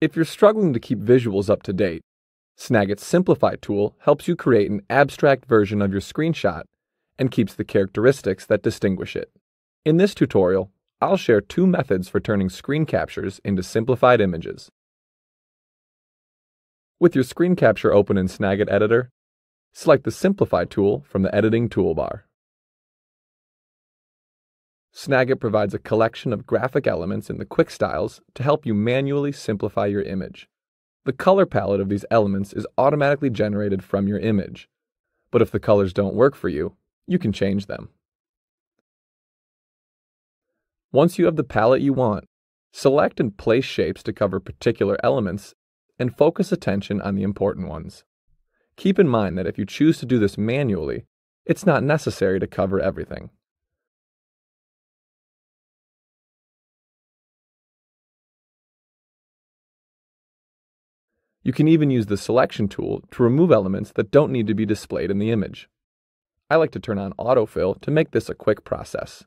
If you're struggling to keep visuals up to date, Snagit's Simplified Tool helps you create an abstract version of your screenshot and keeps the characteristics that distinguish it. In this tutorial, I'll share 2 methods for turning screen captures into simplified images. With your screen capture open in Snagit Editor, select the Simplify tool from the editing toolbar. Snagit provides a collection of graphic elements in the quick styles to help you manually simplify your image. The color palette of these elements is automatically generated from your image, but if the colors don't work for you, you can change them. Once you have the palette you want, select and place shapes to cover particular elements and focus attention on the important ones. Keep in mind that if you choose to do this manually, it's not necessary to cover everything. You can even use the Selection tool to remove elements that don't need to be displayed in the image. I like to turn on autofill to make this a quick process.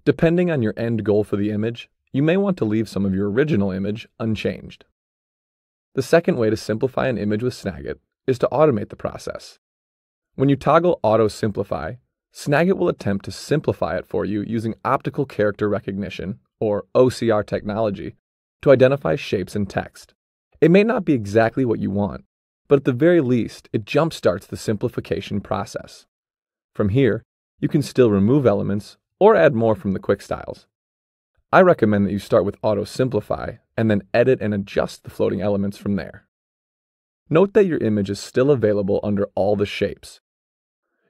Depending on your end goal for the image, you may want to leave some of your original image unchanged. The second way to simplify an image with Snagit is to automate the process. When you toggle Auto Simplify, Snagit will attempt to simplify it for you using optical character recognition, or OCR technology, to identify shapes and text. It may not be exactly what you want, but at the very least, it jumpstarts the simplification process. From here, you can still remove elements or add more from the quick styles. I recommend that you start with Auto Simplify and then edit and adjust the floating elements from there. Note that your image is still available under all the shapes.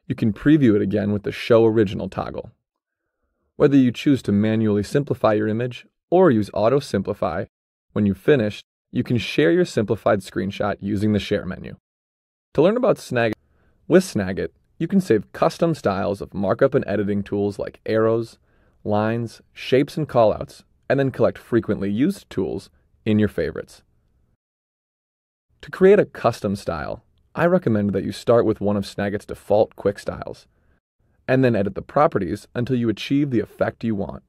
You can preview it again with the Show Original toggle. Whether you choose to manually simplify your image or use Auto Simplify, when you've finished, you can share your simplified screenshot using the Share menu. To learn about Snagit, with Snagit, you can save custom styles of markup and editing tools like arrows, lines, shapes, and callouts, and then collect frequently used tools in your favorites. To create a custom style, I recommend that you start with one of Snagit's default quick styles, and then edit the properties until you achieve the effect you want.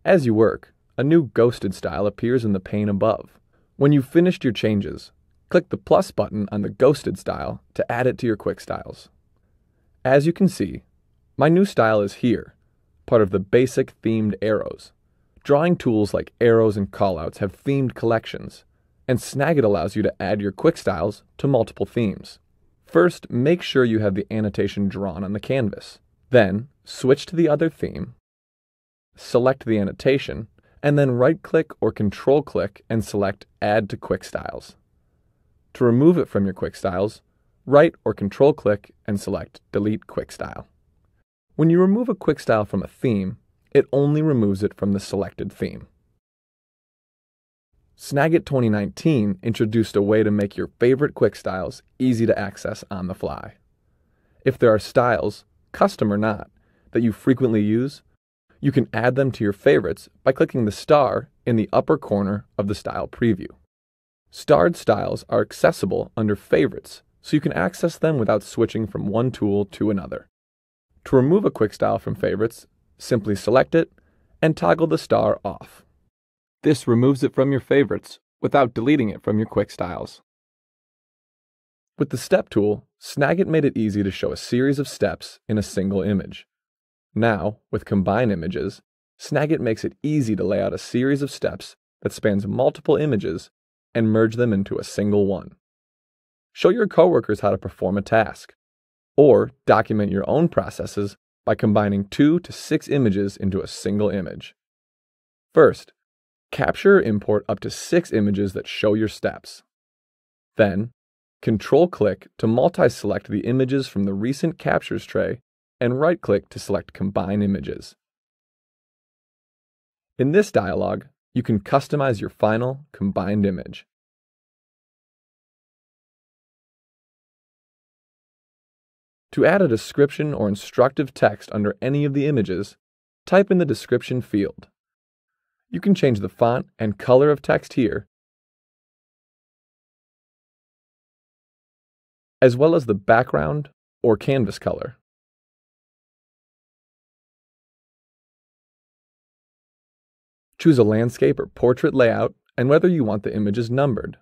As you work, a new ghosted style appears in the pane above. When you've finished your changes, click the plus button on the ghosted style to add it to your quick styles. As you can see, my new style is here, part of the basic themed arrows. Drawing tools like arrows and callouts have themed collections, and Snagit allows you to add your quick styles to multiple themes. First, make sure you have the annotation drawn on the canvas. Then, switch to the other theme, select the annotation, and then right-click or control-click and select Add to Quick Styles. To remove it from your quick styles, right or control-click and select Delete Quick Style. When you remove a quick style from a theme, it only removes it from the selected theme. Snagit 2019 introduced a way to make your favorite quick styles easy to access on the fly. If there are styles, custom or not, that you frequently use, you can add them to your favorites by clicking the star in the upper corner of the style preview. Starred styles are accessible under Favorites, so you can access them without switching from one tool to another. To remove a quick style from Favorites, simply select it and toggle the star off. This removes it from your favorites without deleting it from your quick styles. With the Step tool, Snagit made it easy to show a series of steps in a single image. Now, with Combine Images, Snagit makes it easy to lay out a series of steps that spans multiple images and merge them into a single one. Show your coworkers how to perform a task, or document your own processes by combining 2 to 6 images into a single image. First, capture or import up to 6 images that show your steps. Then, Control-click to multi-select the images from the Recent Captures tray and right-click to select Combine Images. In this dialog, you can customize your final combined image. To add a description or instructive text under any of the images, type in the description field. You can change the font and color of text here, as well as the background or canvas color. Choose a landscape or portrait layout and whether you want the images numbered.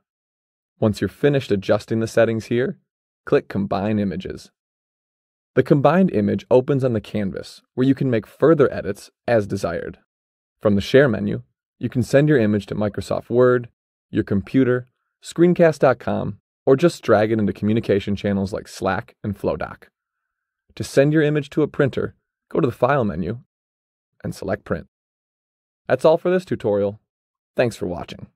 Once you're finished adjusting the settings here, click Combine Images. The combined image opens on the canvas, where you can make further edits as desired. From the Share menu, you can send your image to Microsoft Word, your computer, screencast.com, or just drag it into communication channels like Slack and FlowDoc. To send your image to a printer, go to the File menu and select Print. That's all for this tutorial. Thanks for watching.